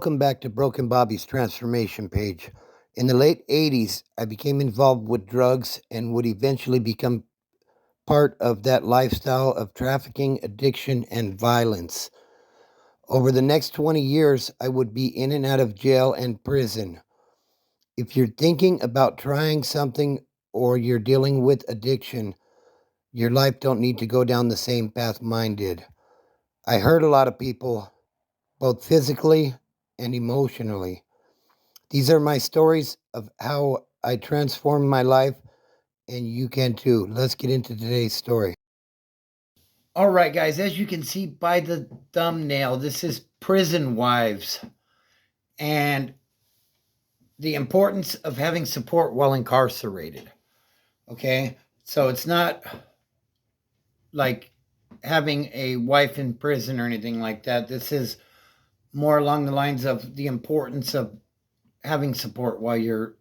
Welcome back to Broken Bobby's transformation page. In the late 80s, I became involved with drugs and would eventually become part of that lifestyle of trafficking, addiction, and violence. Over the next 20 years, I would be in and out of jail and prison. If you're thinking about trying something or you're dealing with addiction, your life don't need to go down the same path mine did. I hurt a lot of people, both physically and emotionally. These are my stories of how I transformed my life, and you can too. Let's get into today's story. All right, guys, as you can see by the thumbnail, this is Prison Wives and the importance of having support while incarcerated. Okay, so it's not like having a wife in prison or anything like that. This is more along the lines of the importance of having support while you're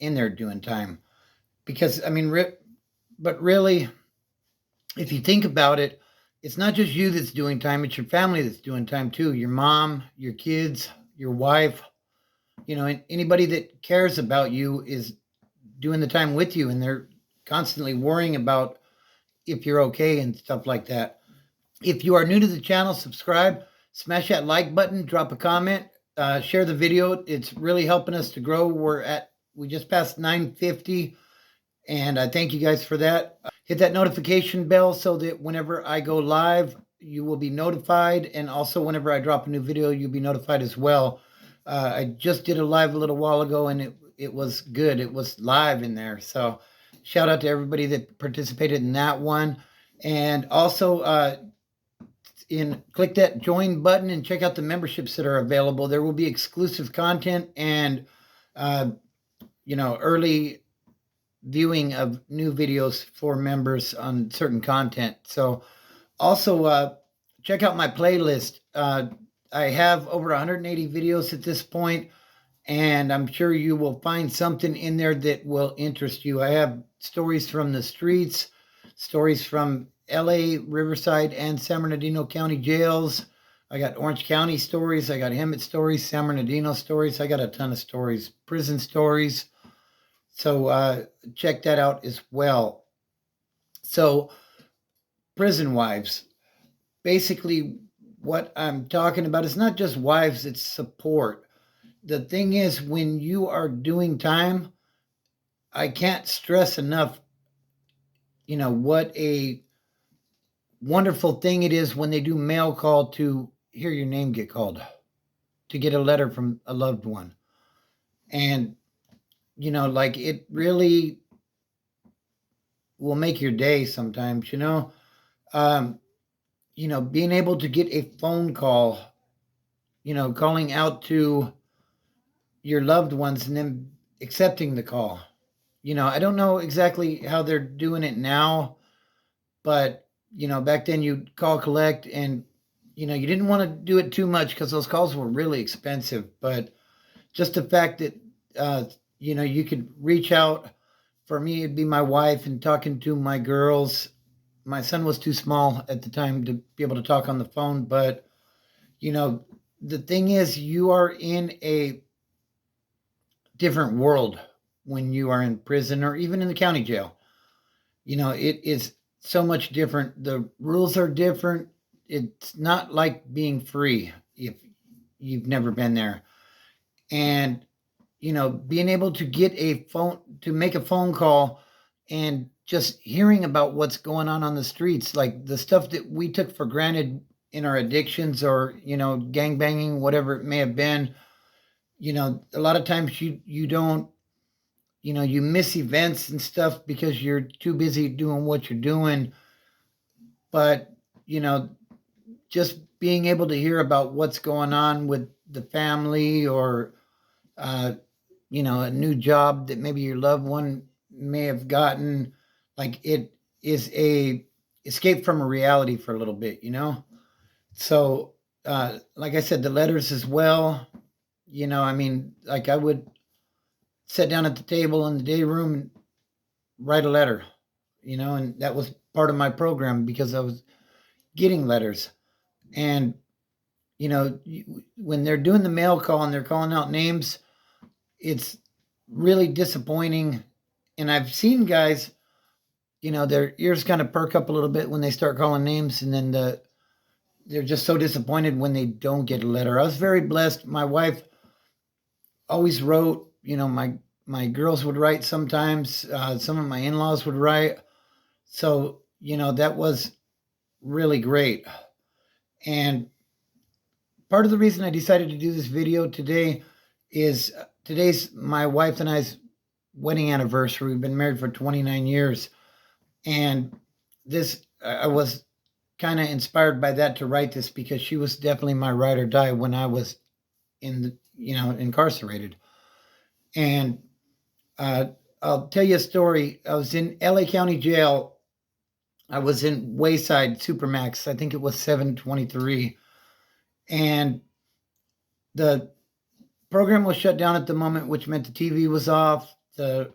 in there doing time. Because, I mean, but really, if you think about it, it's not just you that's doing time, it's your family that's doing time too. Your mom, your kids, your wife, anybody that cares about you is doing the time with you, and they're constantly worrying about if you're okay and stuff like that. If you are new to the channel, subscribe, smash that like button, drop a comment, share the video. It's really helping us to grow. We just passed 950, and I thank you guys for that. Hit that notification bell so that whenever I go live, you will be notified. And also whenever I drop a new video, you'll be notified as well. I just did a live a little while ago, and it was good. It was live in there. So shout out to everybody that participated in that one. And also click that join button and check out the memberships that are available. There will be exclusive content and early viewing of new videos for members on certain content. So also check out my playlist. I have over 180 videos at this point, and I'm sure you will find something in there that will interest you. I have stories from the streets, stories from LA, Riverside, and San Bernardino County jails. I got Orange County stories. I got Hemet stories, San Bernardino stories. I got a ton of stories, prison stories. So check that out as well. So Prison Wives, basically what I'm talking about is not just wives, it's support. The thing is, when you are doing time, I can't stress enough, what a wonderful thing it is when they do mail call to hear your name get called, to get a letter from a loved one. And, like it really will make your day sometimes, being able to get a phone call, calling out to your loved ones and then accepting the call. I don't know exactly how they're doing it now, but, back then you'd call collect and, you didn't want to do it too much because those calls were really expensive. But just the fact that, you could reach out. For me, it'd be my wife and talking to my girls. My son was too small at the time to be able to talk on the phone. But, the thing is, you are in a different world when you are in prison or even in the county jail. It is so much different. The rules are different. It's not like being free if you've never been there. And, being able to make a phone call and just hearing about what's going on the streets, like the stuff that we took for granted in our addictions or, gang banging, whatever it may have been, a lot of times you don't, you miss events and stuff because you're too busy doing what you're doing. But, just being able to hear about what's going on with the family or, a new job that maybe your loved one may have gotten, like it is a escape from a reality for a little bit, So, like I said, the letters as well, like I would sit down at the table in the day room and write a letter, and that was part of my program because I was getting letters. And, when when they're doing the mail call and they're calling out names, it's really disappointing. And I've seen guys, their ears kind of perk up a little bit when they start calling names, and then they're just so disappointed when they don't get a letter. I was very blessed. My wife always wrote. My girls would write sometimes. Some of my in-laws would write. So that was really great. And part of the reason I decided to do this video today is today's my wife and I's wedding anniversary. We've been married for 29 years. And this, I was kind of inspired by that to write this, because she was definitely my ride or die when I was incarcerated. And I'll tell you a story. I was in LA County Jail. I was in Wayside Supermax. I think it was 723. And the program was shut down at the moment, which meant the TV was off, the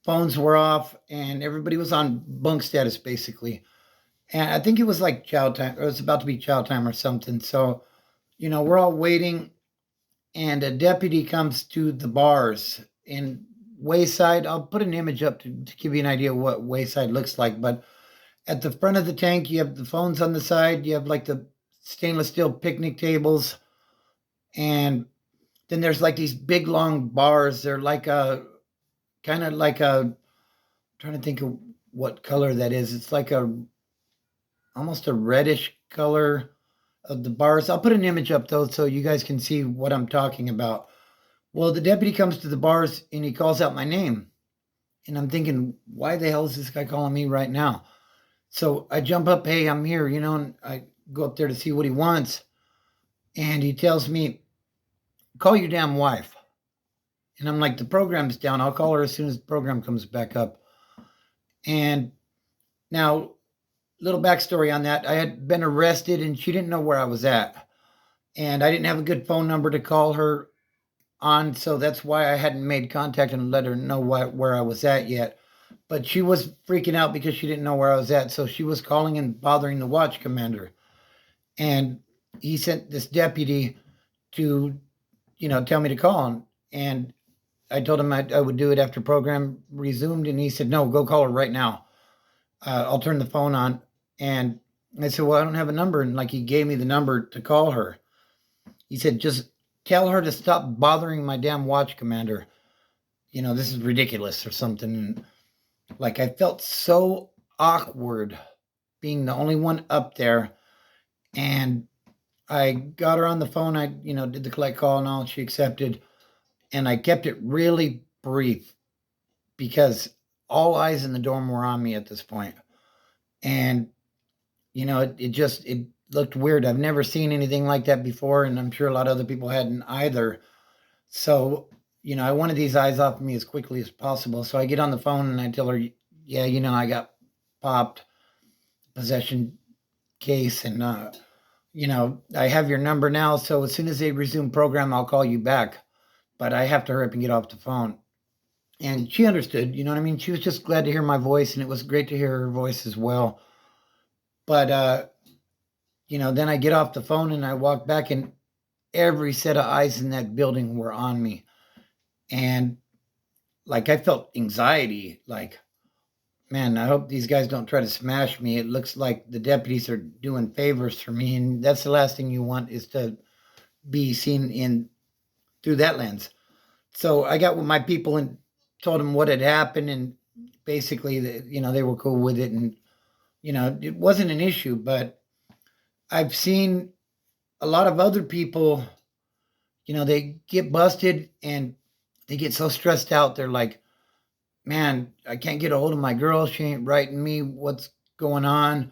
phones were off, and everybody was on bunk status basically. And I think it was like chow time, or it was about to be chow time or something. So, we're all waiting, and a deputy comes to the bars in Wayside. I'll put an image up to give you an idea of what Wayside looks like. But at the front of the tank, you have the phones on the side, you have like the stainless steel picnic tables, and then there's like these big long bars. They're like a kind of like a I'm trying to think of what color that is. It's like a almost a reddish color of the bars. I'll put an image up though so you guys can see what I'm talking about. Well, the deputy comes to the bars and he calls out my name. And I'm thinking, why the hell is this guy calling me right now? So I jump up, hey, I'm here, and I go up there to see what he wants. And he tells me, call your damn wife. And I'm like, the program's down. I'll call her as soon as the program comes back up. And now, little backstory on that. I had been arrested and she didn't know where I was at. And I didn't have a good phone number to call her on. So that's why I hadn't made contact and let her know where I was at yet. But she was freaking out because she didn't know where I was at. So she was calling and bothering the watch commander. And he sent this deputy to, tell me to call him. And I told him I would do it after program resumed. And he said, no, go call her right now. I'll turn the phone on. And I said, well, I don't have a number. And like he gave me the number to call her. He said, just tell her to stop bothering my damn watch commander. This is ridiculous or something. And like I felt so awkward being the only one up there. And I got her on the phone. I, did the collect call and all. She accepted. And I kept it really brief because all eyes in the dorm were on me at this point. And, it looked weird. I've never seen anything like that before. And I'm sure a lot of other people hadn't either. So, I wanted these eyes off me as quickly as possible. So I get on the phone and I tell her, yeah, I got popped, possession case, and, I have your number now. So as soon as they resume program, I'll call you back. But I have to hurry up and get off the phone. And she understood, you know what I mean? She was just glad to hear my voice, and it was great to hear her voice as well. But, then I get off the phone and I walk back, and every set of eyes in that building were on me. And like I felt anxiety, like, man, I hope these guys don't try to smash me. It looks like the deputies are doing favors for me, and that's the last thing you want, is to be seen in through that lens. So I got with my people and told them what had happened, and basically, they were cool with it, and it wasn't an issue. But I've seen a lot of other people, they get busted and they get so stressed out. They're like, man, I can't get a hold of my girl. She ain't writing me what's going on,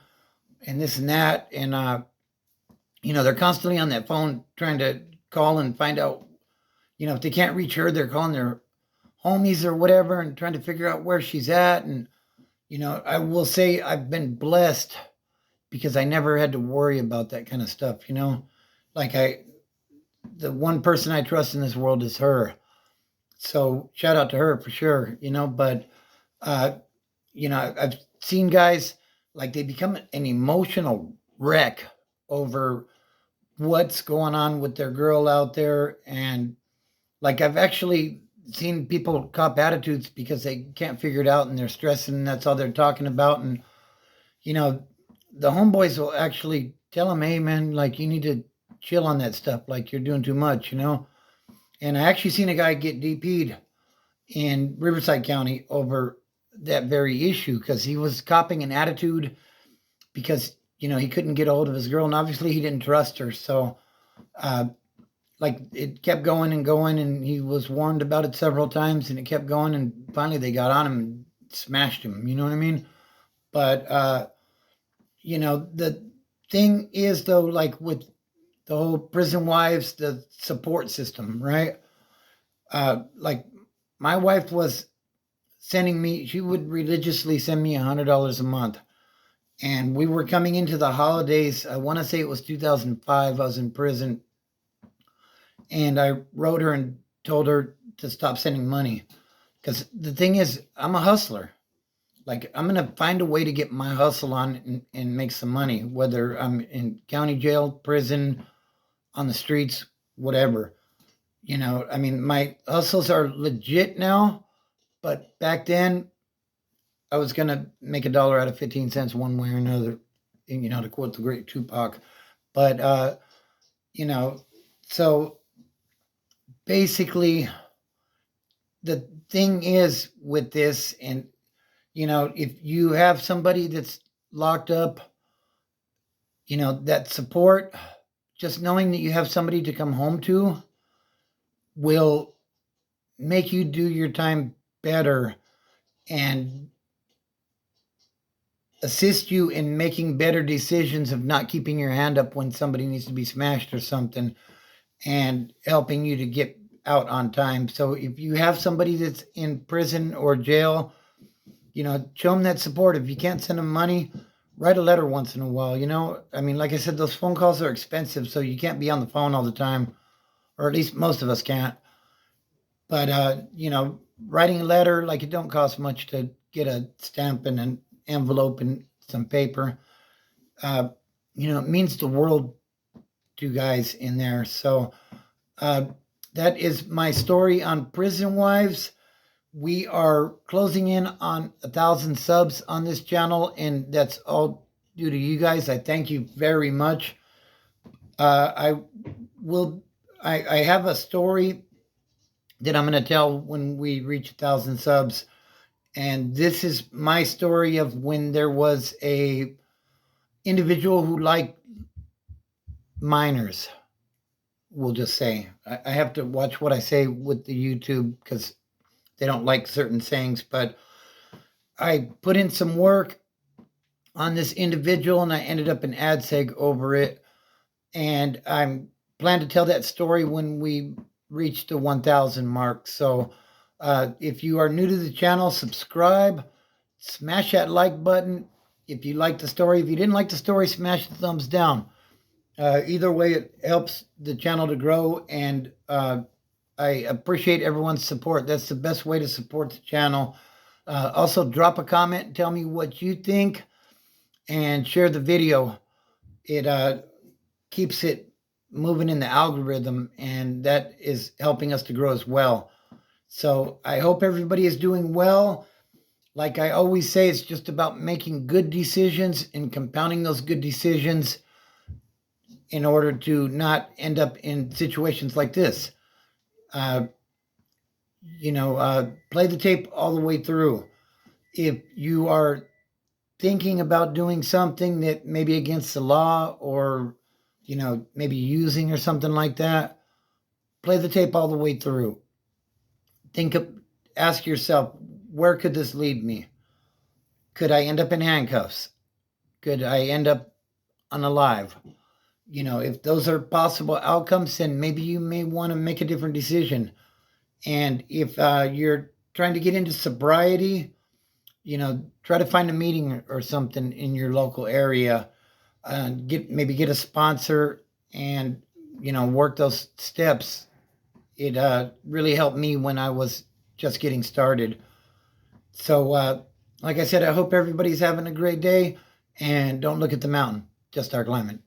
and this and that. And, they're constantly on that phone trying to call and find out, if they can't reach her, they're calling their homies or whatever and trying to figure out where she's at. And, I will say I've been blessed because I never had to worry about that kind of stuff, like the one person I trust in this world is her. So shout out to her for sure, but, I've seen guys like they become an emotional wreck over what's going on with their girl out there. And like, I've actually seen people cop attitudes because they can't figure it out and they're stressing and that's all they're talking about. And, you know, the homeboys will actually tell them, hey, man, like, you need to chill on that stuff. Like, you're doing too much, you know? And I actually seen a guy get DP'd in Riverside County over that very issue because he was copying an attitude because, you know, he couldn't get a hold of his girl. And obviously he didn't trust her. So, uh, like, it kept going and going, and he was warned about it several times, and it kept going, and finally they got on him and smashed him. You know what I mean? But you know, the thing is though, like with the whole prison wives, the support system, right? Like my wife was sending me; she would religiously send me $100 a month, and we were coming into the holidays. I want to say it was 2005. I was in prison, and I wrote her and told her to stop sending money. Because the thing is, I'm a hustler. Like, I'm going to find a way to get my hustle on and make some money, whether I'm in county jail, prison, on the streets, whatever. You know, I mean, my hustles are legit now, but back then I was going to make a dollar out of 15 cents one way or another, you know, to quote the great Tupac. But, you know, so basically, the thing is with this, and you know, if you have somebody that's locked up, you know, that support, just knowing that you have somebody to come home to will make you do your time better and assist you in making better decisions of not keeping your hand up when somebody needs to be smashed or something, and helping you to get out on time. So if you have somebody that's in prison or jail, you know, show them that support. If you can't send them money, write a letter once in a while. You know, I mean, like I said, those phone calls are expensive, so you can't be on the phone all the time, or at least most of us can't. But you know, writing a letter, like, it don't cost much to get a stamp and an envelope and some paper. Uh, you know, it means the world to guys in there. So uh, that is my story on Prison Wives. We are closing in on 1,000 subs on this channel, and that's all due to you guys. I thank you very much. I will. I have a story that I'm going to tell when we reach 1,000 subs, and this is my story of when there was a individual who liked minors. We'll just say I have to watch what I say with the YouTube because they don't like certain sayings, but I put in some work on this individual and I ended up in AdSeg over it. And I'm plan to tell that story when we reach the 1,000 mark. So if you are new to the channel, subscribe, smash that like button. If you like the story, if you didn't like the story, smash the thumbs down. Either way, it helps the channel to grow, and I appreciate everyone's support. That's the best way to support the channel. Also, drop a comment and tell me what you think, and share the video. It keeps it moving in the algorithm, and that is helping us to grow as well. So I hope everybody is doing well. Like I always say, it's just about making good decisions and compounding those good decisions in order to not end up in situations like this. Uh, play the tape all the way through. If you are thinking about doing something that may be against the law, or, you know, maybe using or something like that, play the tape all the way through. Ask yourself, where could this lead me? Could I end up in handcuffs? Could I end up unalive? You know, if those are possible outcomes, then maybe you may want to make a different decision. And if you're trying to get into sobriety, you know, try to find a meeting or something in your local area. Get a sponsor, and, you know, work those steps. It really helped me when I was just getting started. So, like I said, I hope everybody's having a great day, and don't look at the mountain, just start climbing.